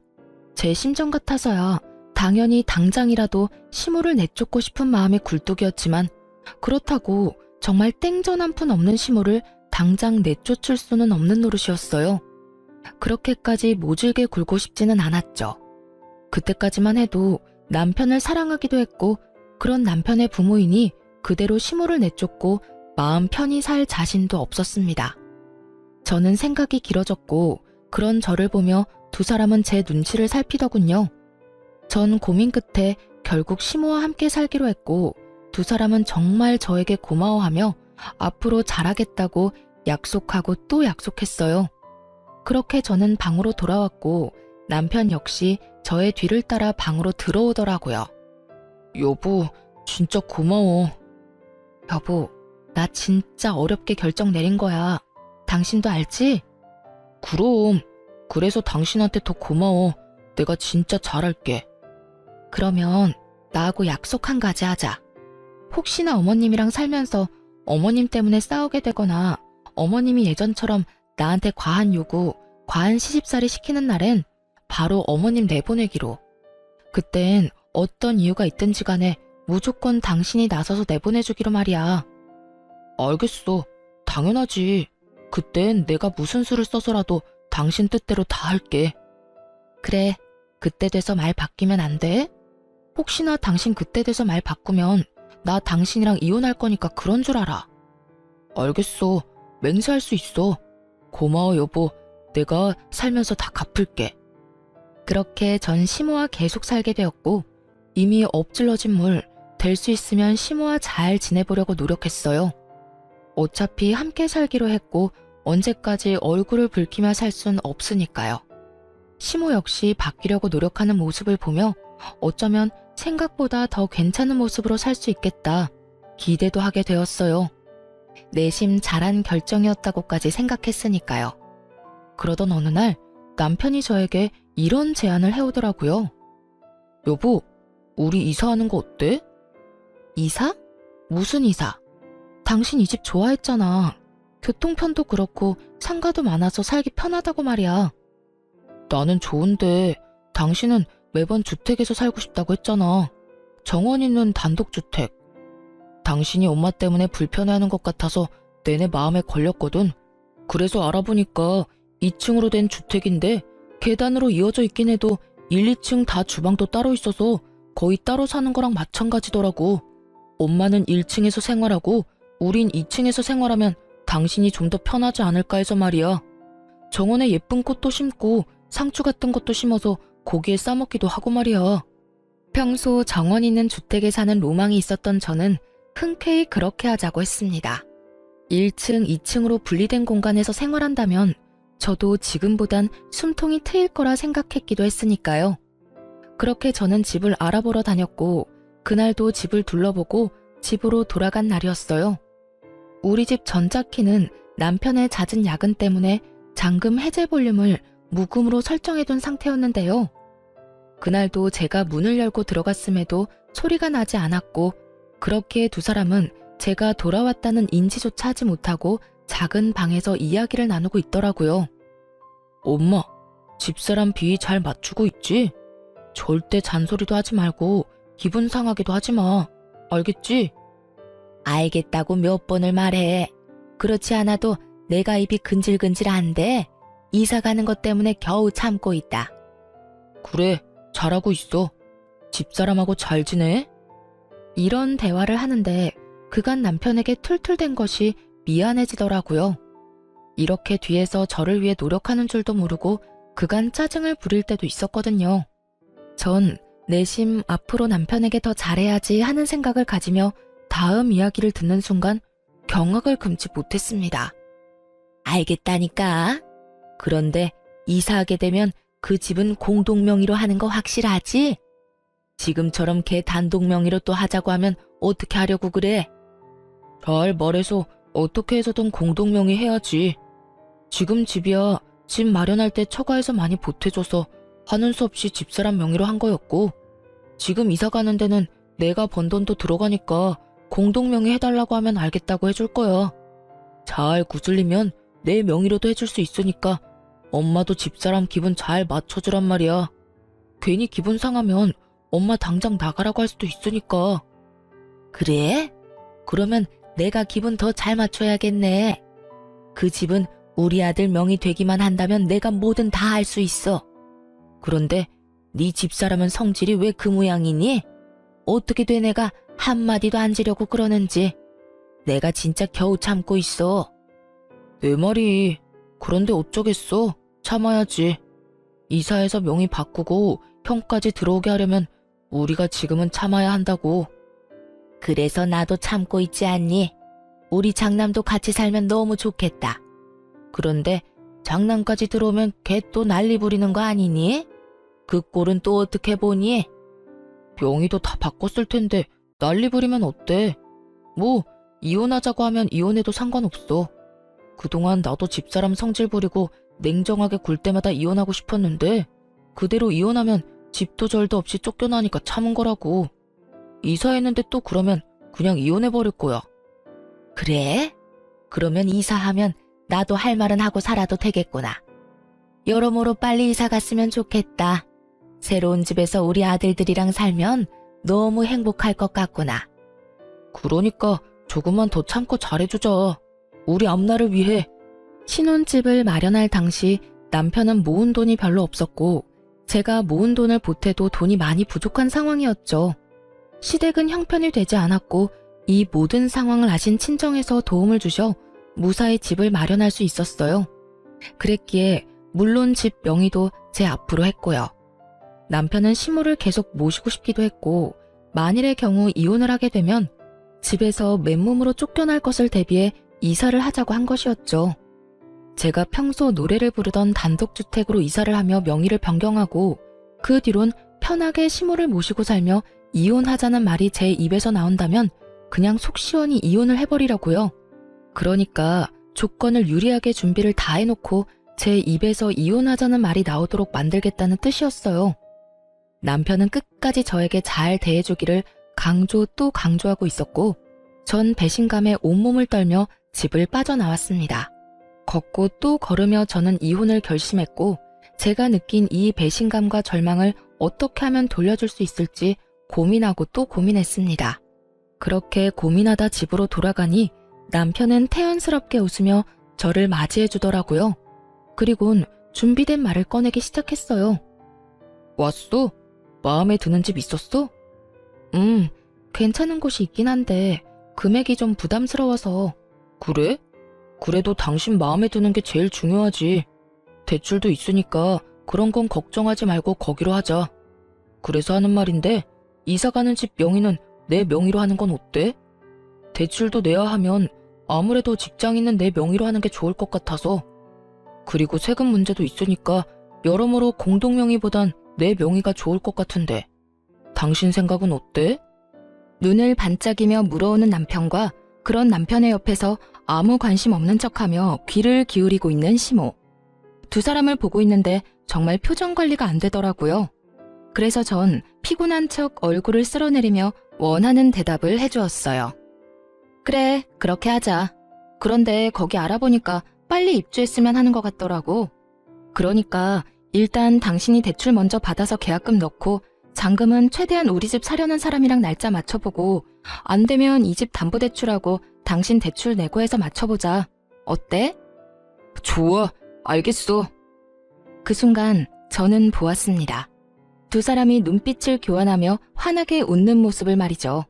제 심정 같아서야 당연히 당장이라도 시모를 내쫓고 싶은 마음이 굴뚝이었지만 그렇다고 정말 땡전 한 푼 없는 시모를 당장 내쫓을 수는 없는 노릇이었어요. 그렇게까지 모질게 굴고 싶지는 않았죠. 그때까지만 해도 남편을 사랑하기도 했고 그런 남편의 부모이니 그대로 시모를 내쫓고 마음 편히 살 자신도 없었습니다. 저는 생각이 길어졌고 그런 저를 보며 두 사람은 제 눈치를 살피더군요. 전 고민 끝에 결국 시모와 함께 살기로 했고 두 사람은 정말 저에게 고마워하며 앞으로 잘하겠다고 약속하고 또 약속했어요. 그렇게 저는 방으로 돌아왔고 남편 역시 저의 뒤를 따라 방으로 들어오더라고요. 여보, 진짜 고마워. 여보, 나 진짜 어렵게 결정 내린 거야. 당신도 알지? 그럼. 그래서 당신한테 더 고마워. 내가 진짜 잘할게. 그러면 나하고 약속 한 가지 하자. 혹시나 어머님이랑 살면서 어머님 때문에 싸우게 되거나 어머님이 예전처럼 나한테 과한 요구, 과한 시집살이 시키는 날엔 바로 어머님 내보내기로. 그땐 어떤 이유가 있든지 간에 무조건 당신이 나서서 내보내주기로 말이야. 알겠어. 당연하지. 그땐 내가 무슨 수를 써서라도 당신 뜻대로 다 할게. 그래. 그때 돼서 말 바뀌면 안 돼? 혹시나 당신 그때 돼서 말 바꾸면 나 당신이랑 이혼할 거니까 그런 줄 알아. 알겠어. 맹세할 수 있어. 고마워 여보. 내가 살면서 다 갚을게. 그렇게 전 시모와 계속 살게 되었고 이미 엎질러진 물, 될 수 있으면 시모와 잘 지내보려고 노력했어요. 어차피 함께 살기로 했고 언제까지 얼굴을 붉히며 살 순 없으니까요. 시모 역시 바뀌려고 노력하는 모습을 보며 어쩌면 생각보다 더 괜찮은 모습으로 살 수 있겠다 기대도 하게 되었어요. 내심 잘한 결정이었다고까지 생각했으니까요. 그러던 어느 날 남편이 저에게 이런 제안을 해오더라고요. 여보, 우리 이사하는 거 어때? 이사? 무슨 이사? 당신 이 집 좋아했잖아. 교통편도 그렇고 상가도 많아서 살기 편하다고 말이야. 나는 좋은데 당신은 매번 주택에서 살고 싶다고 했잖아. 정원 있는 단독주택. 당신이 엄마 때문에 불편해하는 것 같아서 내내 마음에 걸렸거든. 그래서 알아보니까 2층으로 된 주택인데 계단으로 이어져 있긴 해도 1, 2층 다 주방도 따로 있어서 거의 따로 사는 거랑 마찬가지더라고. 엄마는 1층에서 생활하고 우린 2층에서 생활하면 당신이 좀 더 편하지 않을까 해서 말이야. 정원에 예쁜 꽃도 심고 상추 같은 것도 심어서 고기에 싸먹기도 하고 말이야. 평소 정원 있는 주택에 사는 로망이 있었던 저는 흔쾌히 그렇게 하자고 했습니다. 1층, 2층으로 분리된 공간에서 생활한다면 저도 지금보단 숨통이 트일 거라 생각했기도 했으니까요. 그렇게 저는 집을 알아보러 다녔고 그날도 집을 둘러보고 집으로 돌아간 날이었어요. 우리 집 전자키는 남편의 잦은 야근 때문에 잠금 해제 볼륨을 무음으로 설정해둔 상태였는데요. 그날도 제가 문을 열고 들어갔음에도 소리가 나지 않았고 그렇게 두 사람은 제가 돌아왔다는 인지조차 하지 못하고 작은 방에서 이야기를 나누고 있더라고요. 엄마, 집사람 비위 잘 맞추고 있지? 절대 잔소리도 하지 말고 기분 상하기도 하지 마. 알겠지? 알겠다고 몇 번을 말해. 그렇지 않아도 내가 입이 근질근질한데 이사 가는 것 때문에 겨우 참고 있다. 그래, 잘하고 있어. 집사람하고 잘 지내? 이런 대화를 하는데 그간 남편에게 툴툴댄 것이 미안해지더라고요. 이렇게 뒤에서 저를 위해 노력하는 줄도 모르고 그간 짜증을 부릴 때도 있었거든요. 전 내심 앞으로 남편에게 더 잘해야지 하는 생각을 가지며 다음 이야기를 듣는 순간 경악을 금치 못했습니다. 알겠다니까. 그런데 이사하게 되면 그 집은 공동명의로 하는 거 확실하지? 지금처럼 걔 단독명의로 또 하자고 하면 어떻게 하려고 그래? 잘 말해서 어떻게 해서든 공동명의 해야지. 지금 집이야 집 마련할 때 처가에서 많이 보태줘서 하는 수 없이 집사람 명의로 한 거였고 지금 이사 가는 데는 내가 번 돈도 들어가니까 공동명의 해달라고 하면 알겠다고 해줄 거야. 잘 구슬리면 내 명의로도 해줄 수 있으니까 엄마도 집사람 기분 잘 맞춰주란 말이야. 괜히 기분 상하면 엄마 당장 나가라고 할 수도 있으니까. 그래? 그러면 내가 기분 더 잘 맞춰야겠네. 그 집은 우리 아들 명의 되기만 한다면 내가 뭐든 다 할 수 있어. 그런데 네 집사람은 성질이 왜 그 모양이니? 어떻게 돼 내가 한마디도 안 지려고 그러는지. 내가 진짜 겨우 참고 있어. 내 말이. 그런데 어쩌겠어. 참아야지. 이사해서 명의 바꾸고 형까지 들어오게 하려면 우리가 지금은 참아야 한다고. 그래서 나도 참고 있지 않니? 우리 장남도 같이 살면 너무 좋겠다. 그런데 장남까지 들어오면 걔 또 난리 부리는 거 아니니? 그 꼴은 또 어떻게 보니? 명의도 다 바꿨을 텐데 난리 부리면 어때? 뭐 이혼하자고 하면 이혼해도 상관없어. 그동안 나도 집사람 성질 부리고 냉정하게 굴 때마다 이혼하고 싶었는데 그대로 이혼하면 집도 절도 없이 쫓겨나니까 참은 거라고. 이사했는데 또 그러면 그냥 이혼해버릴 거야. 그래? 그러면 이사하면 나도 할 말은 하고 살아도 되겠구나. 여러모로 빨리 이사 갔으면 좋겠다. 새로운 집에서 우리 아들들이랑 살면 너무 행복할 것 같구나. 그러니까 조금만 더 참고 잘해주자. 우리 앞날을 위해. 신혼집을 마련할 당시 남편은 모은 돈이 별로 없었고 제가 모은 돈을 보태도 돈이 많이 부족한 상황이었죠. 시댁은 형편이 되지 않았고 이 모든 상황을 아신 친정에서 도움을 주셔 무사히 집을 마련할 수 있었어요. 그랬기에 물론 집 명의도 제 앞으로 했고요. 남편은 시모를 계속 모시고 싶기도 했고 만일의 경우 이혼을 하게 되면 집에서 맨몸으로 쫓겨날 것을 대비해 이사를 하자고 한 것이었죠. 제가 평소 노래를 부르던 단독주택으로 이사를 하며 명의를 변경하고 그 뒤론 편하게 시모를 모시고 살며 이혼하자는 말이 제 입에서 나온다면 그냥 속 시원히 이혼을 해버리려고요. 그러니까 조건을 유리하게 준비를 다 해놓고 제 입에서 이혼하자는 말이 나오도록 만들겠다는 뜻이었어요. 남편은 끝까지 저에게 잘 대해주기를 강조 또 강조하고 있었고 전 배신감에 온몸을 떨며 집을 빠져나왔습니다. 걷고 또 걸으며 저는 이혼을 결심했고 제가 느낀 이 배신감과 절망을 어떻게 하면 돌려줄 수 있을지 고민하고 또 고민했습니다. 그렇게 고민하다 집으로 돌아가니 남편은 태연스럽게 웃으며 저를 맞이해 주더라고요. 그리곤 준비된 말을 꺼내기 시작했어요. 왔어? 마음에 드는 집 있었어? 괜찮은 곳이 있긴 한데 금액이 좀 부담스러워서. 그래? 그래도 당신 마음에 드는 게 제일 중요하지. 대출도 있으니까 그런 건 걱정하지 말고 거기로 하자. 그래서 하는 말인데 이사 가는 집 명의는 내 명의로 하는 건 어때? 대출도 내야 하면 아무래도 직장 있는 내 명의로 하는 게 좋을 것 같아서. 그리고 세금 문제도 있으니까 여러모로 공동 명의보단 내 명의가 좋을 것 같은데. 당신 생각은 어때? 눈을 반짝이며 물어오는 남편과 그런 남편의 옆에서 아무 관심 없는 척하며 귀를 기울이고 있는 시모. 두 사람을 보고 있는데 정말 표정 관리가 안 되더라고요. 그래서 전 피곤한 척 얼굴을 쓸어내리며 원하는 대답을 해주었어요. 그래, 그렇게 하자. 그런데 거기 알아보니까 빨리 입주했으면 하는 것 같더라고. 그러니까 일단 당신이 대출 먼저 받아서 계약금 넣고 잔금은 최대한 우리 집 사려는 사람이랑 날짜 맞춰보고 안 되면 이 집 담보대출하고 당신 대출 내고 해서 맞춰보자. 어때? 좋아, 알겠어. 그 순간 저는 보았습니다. 두 사람이 눈빛을 교환하며 환하게 웃는 모습을 말이죠.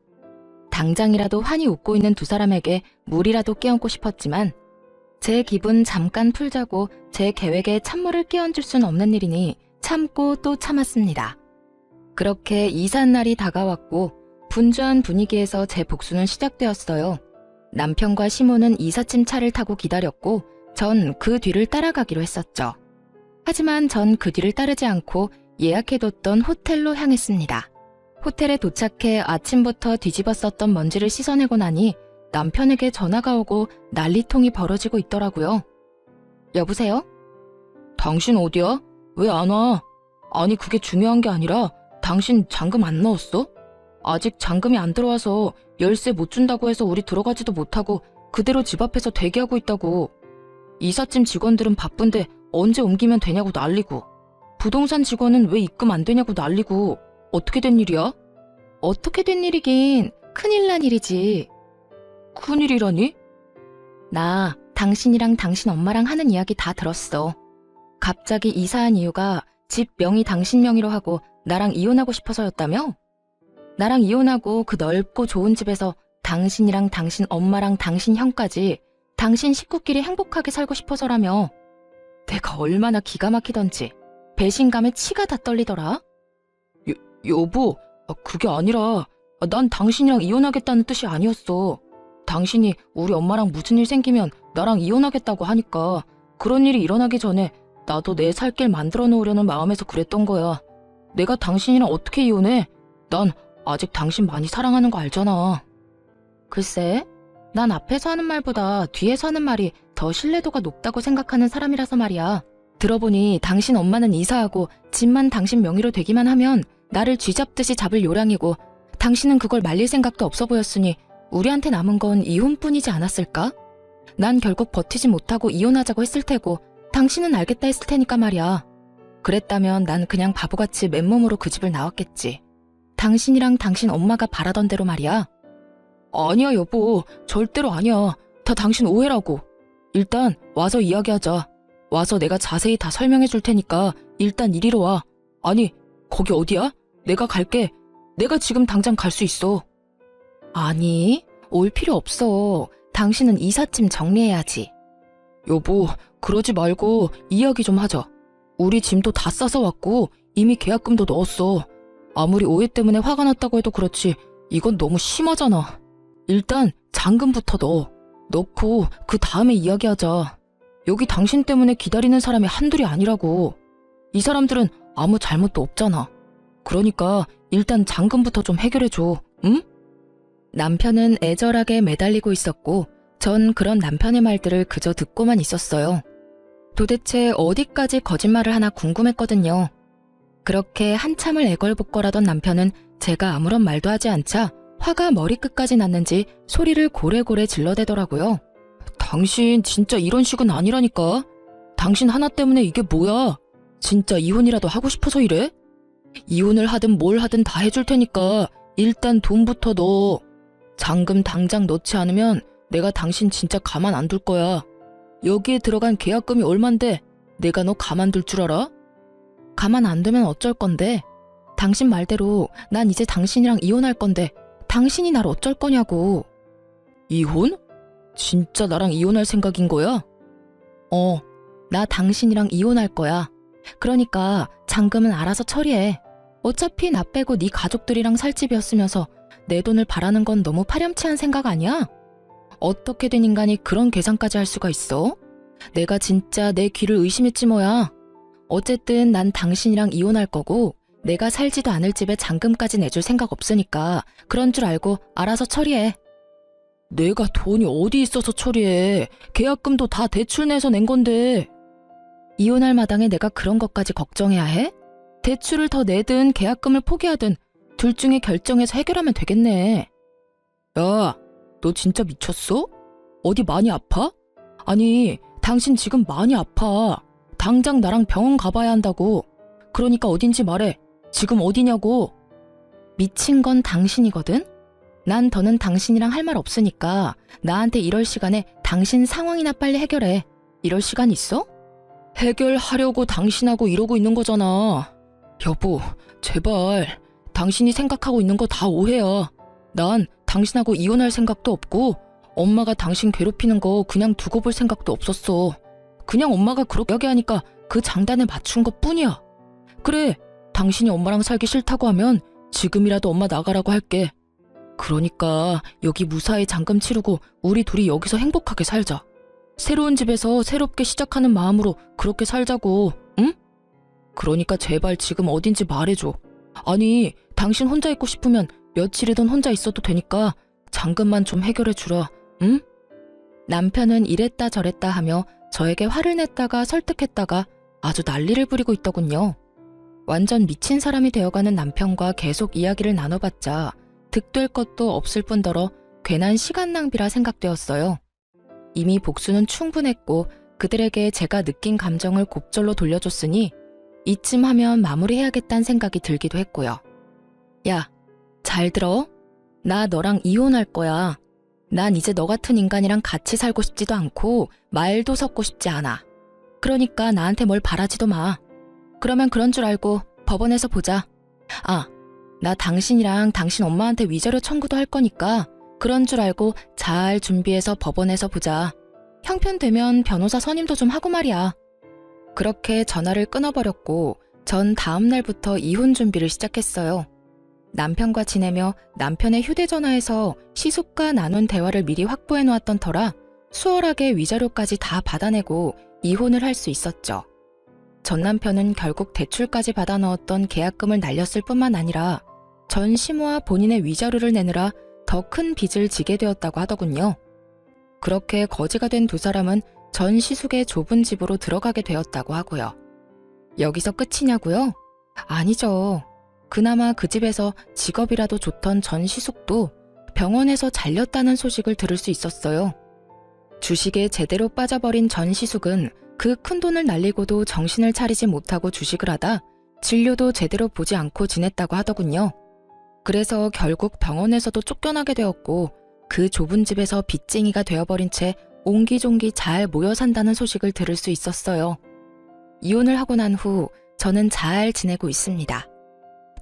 당장이라도 환히 웃고 있는 두 사람에게 물이라도 끼얹고 싶었지만 제 기분 잠깐 풀자고 제 계획에 찬물을 끼얹을 순 없는 일이니 참고 또 참았습니다. 그렇게 이삿 날이 다가왔고 분주한 분위기에서 제 복수는 시작되었어요. 남편과 시모는 이삿짐 차를 타고 기다렸고 전 그 뒤를 따라가기로 했었죠. 하지만 전 그 뒤를 따르지 않고 예약해뒀던 호텔로 향했습니다. 호텔에 도착해 아침부터 뒤집었었던 먼지를 씻어내고 나니 남편에게 전화가 오고 난리통이 벌어지고 있더라고요. 여보세요? 당신 어디야? 왜 안 와? 아니 그게 중요한 게 아니라 당신 잔금 안 넣었어? 아직 잔금이 안 들어와서 열쇠 못 준다고 해서 우리 들어가지도 못하고 그대로 집 앞에서 대기하고 있다고. 이삿짐 직원들은 바쁜데 언제 옮기면 되냐고 난리고 부동산 직원은 왜 입금 안 되냐고 난리고. 어떻게 된 일이야? 어떻게 된 일이긴 큰일 난 일이지. 큰일이라니? 나 당신이랑 당신 엄마랑 하는 이야기 다 들었어. 갑자기 이사한 이유가 집 명의 당신 명의로 하고 나랑 이혼하고 싶어서였다며? 나랑 이혼하고 그 넓고 좋은 집에서 당신이랑 당신 엄마랑 당신 형까지 당신 식구끼리 행복하게 살고 싶어서라며. 내가 얼마나 기가 막히던지 배신감에 치가 다 떨리더라. 여보, 그게 아니라 난 당신이랑 이혼하겠다는 뜻이 아니었어. 당신이 우리 엄마랑 무슨 일 생기면 나랑 이혼하겠다고 하니까 그런 일이 일어나기 전에 나도 내 살 길 만들어 놓으려는 마음에서 그랬던 거야. 내가 당신이랑 어떻게 이혼해? 난 아직 당신 많이 사랑하는 거 알잖아. 글쎄, 난 앞에서 하는 말보다 뒤에서 하는 말이 더 신뢰도가 높다고 생각하는 사람이라서 말이야. 들어보니 당신 엄마는 이사하고 집만 당신 명의로 되기만 하면 나를 쥐잡듯이 잡을 요량이고 당신은 그걸 말릴 생각도 없어 보였으니 우리한테 남은 건 이혼뿐이지 않았을까? 난 결국 버티지 못하고 이혼하자고 했을 테고 당신은 알겠다 했을 테니까 말이야. 그랬다면 난 그냥 바보같이 맨몸으로 그 집을 나왔겠지. 당신이랑 당신 엄마가 바라던 대로 말이야. 아니야 여보, 절대로 아니야. 다 당신 오해라고. 일단 와서 이야기하자. 와서 내가 자세히 다 설명해 줄 테니까 일단 이리로 와. 아니 거기 어디야? 내가 갈게. 내가 지금 당장 갈 수 있어. 아니, 올 필요 없어. 당신은 이삿짐 정리해야지. 여보, 그러지 말고 이야기 좀 하자. 우리 짐도 다 싸서 왔고 이미 계약금도 넣었어. 아무리 오해 때문에 화가 났다고 해도 그렇지 이건 너무 심하잖아. 일단 잔금부터 넣어. 넣고 그 다음에 이야기하자. 여기 당신 때문에 기다리는 사람이 한둘이 아니라고. 이 사람들은 아무 잘못도 없잖아. 그러니까 일단 잔금부터 좀 해결해줘, 응? 남편은 애절하게 매달리고 있었고 전 그런 남편의 말들을 그저 듣고만 있었어요. 도대체 어디까지 거짓말을 하나 궁금했거든요. 그렇게 한참을 애걸복걸하던 남편은 제가 아무런 말도 하지 않자 화가 머리끝까지 났는지 소리를 고래고래 질러대더라고요. 당신 진짜 이런 식은 아니라니까. 당신 하나 때문에 이게 뭐야? 진짜 이혼이라도 하고 싶어서 이래? 이혼을 하든 뭘 하든 다 해줄 테니까 일단 돈부터 넣어. 잔금 당장 넣지 않으면 내가 당신 진짜 가만 안 둘 거야. 여기에 들어간 계약금이 얼만데 내가 너 가만둘 줄 알아? 가만 안 두면 어쩔 건데? 당신 말대로 난 이제 당신이랑 이혼할 건데 당신이 날 어쩔 거냐고. 이혼? 진짜 나랑 이혼할 생각인 거야? 나 당신이랑 이혼할 거야. 그러니까 잔금은 알아서 처리해. 어차피 나 빼고 네 가족들이랑 살 집이었으면서 내 돈을 바라는 건 너무 파렴치한 생각 아니야? 어떻게 된 인간이 그런 계산까지 할 수가 있어? 내가 진짜 내 귀를 의심했지 뭐야. 어쨌든 난 당신이랑 이혼할 거고 내가 살지도 않을 집에 잔금까지 내줄 생각 없으니까 그런 줄 알고 알아서 처리해. 내가 돈이 어디 있어서 처리해. 계약금도 다 대출 내서 낸 건데. 이혼할 마당에 내가 그런 것까지 걱정해야 해? 대출을 더 내든 계약금을 포기하든 둘 중에 결정해서 해결하면 되겠네. 야, 너 진짜 미쳤어? 어디 많이 아파? 아니, 당신 지금 많이 아파. 당장 나랑 병원 가봐야 한다고. 그러니까 어딘지 말해. 지금 어디냐고. 미친 건 당신이거든? 난 더는 당신이랑 할 말 없으니까 나한테 이럴 시간에 당신 상황이나 빨리 해결해. 이럴 시간 있어? 해결하려고 당신하고 이러고 있는 거잖아. 여보, 제발. 당신이 생각하고 있는 거 다 오해야. 난 당신하고 이혼할 생각도 없고 엄마가 당신 괴롭히는 거 그냥 두고 볼 생각도 없었어. 그냥 엄마가 그렇게 이야기하니까 그 장단에 맞춘 것 뿐이야. 그래, 당신이 엄마랑 살기 싫다고 하면 지금이라도 엄마 나가라고 할게. 그러니까 여기 무사히 잔금 치르고 우리 둘이 여기서 행복하게 살자. 새로운 집에서 새롭게 시작하는 마음으로 그렇게 살자고, 응? 그러니까 제발 지금 어딘지 말해줘. 아니, 당신 혼자 있고 싶으면 며칠이든 혼자 있어도 되니까 잔금만 좀 해결해주라, 응? 남편은 이랬다 저랬다 하며 저에게 화를 냈다가 설득했다가 아주 난리를 부리고 있더군요. 완전 미친 사람이 되어가는 남편과 계속 이야기를 나눠봤자 득될 것도 없을 뿐더러 괜한 시간 낭비라 생각되었어요. 이미 복수는 충분했고 그들에게 제가 느낀 감정을 곱절로 돌려줬으니 이쯤 하면 마무리해야겠다는 생각이 들기도 했고요. 야, 잘 들어? 나 너랑 이혼할 거야. 난 이제 너 같은 인간이랑 같이 살고 싶지도 않고 말도 섞고 싶지 않아. 그러니까 나한테 뭘 바라지도 마. 그러면 그런 줄 알고 법원에서 보자. 아, 나 당신이랑 당신 엄마한테 위자료 청구도 할 거니까 그런 줄 알고 잘 준비해서 법원에서 보자. 형편되면 변호사 선임도 좀 하고 말이야. 그렇게 전화를 끊어버렸고 전 다음 날부터 이혼 준비를 시작했어요. 남편과 지내며 남편의 휴대전화에서 시숙과 나눈 대화를 미리 확보해 놓았던 터라 수월하게 위자료까지 다 받아내고 이혼을 할 수 있었죠. 전 남편은 결국 대출까지 받아 넣었던 계약금을 날렸을 뿐만 아니라 전 시모와 본인의 위자료를 내느라 더 큰 빚을 지게 되었다고 하더군요. 그렇게 거지가 된 두 사람은 전 시숙의 좁은 집으로 들어가게 되었다고 하고요. 여기서 끝이냐고요? 아니죠. 그나마 그 집에서 직업이라도 좋던 전 시숙도 병원에서 잘렸다는 소식을 들을 수 있었어요. 주식에 제대로 빠져버린 전 시숙은 그 큰돈을 날리고도 정신을 차리지 못하고 주식을 하다 진료도 제대로 보지 않고 지냈다고 하더군요. 그래서 결국 병원에서도 쫓겨나게 되었고 그 좁은 집에서 빚쟁이가 되어버린 채 옹기종기 잘 모여 산다는 소식을 들을 수 있었어요. 이혼을 하고 난 후 저는 잘 지내고 있습니다.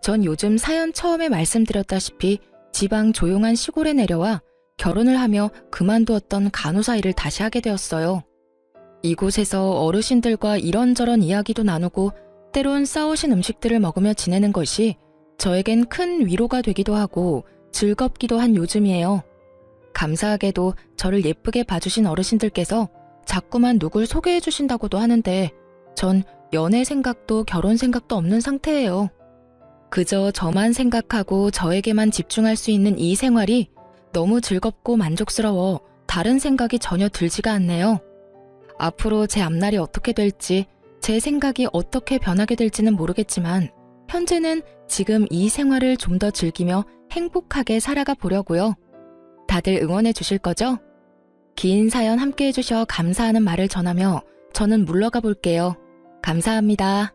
전 요즘 사연 처음에 말씀드렸다시피 지방 조용한 시골에 내려와 결혼을 하며 그만두었던 간호사 일을 다시 하게 되었어요. 이곳에서 어르신들과 이런저런 이야기도 나누고 때론 싸우신 음식들을 먹으며 지내는 것이 저에겐 큰 위로가 되기도 하고 즐겁기도 한 요즘이에요. 감사하게도 저를 예쁘게 봐주신 어르신들께서 자꾸만 누굴 소개해 주신다고도 하는데 전 연애 생각도 결혼 생각도 없는 상태예요. 그저 저만 생각하고 저에게만 집중할 수 있는 이 생활이 너무 즐겁고 만족스러워 다른 생각이 전혀 들지가 않네요. 앞으로 제 앞날이 어떻게 될지, 제 생각이 어떻게 변하게 될지는 모르겠지만 현재는 지금 이 생활을 좀 더 즐기며 행복하게 살아가 보려고요. 다들 응원해 주실 거죠? 긴 사연 함께 해주셔 감사하는 말을 전하며 저는 물러가 볼게요. 감사합니다.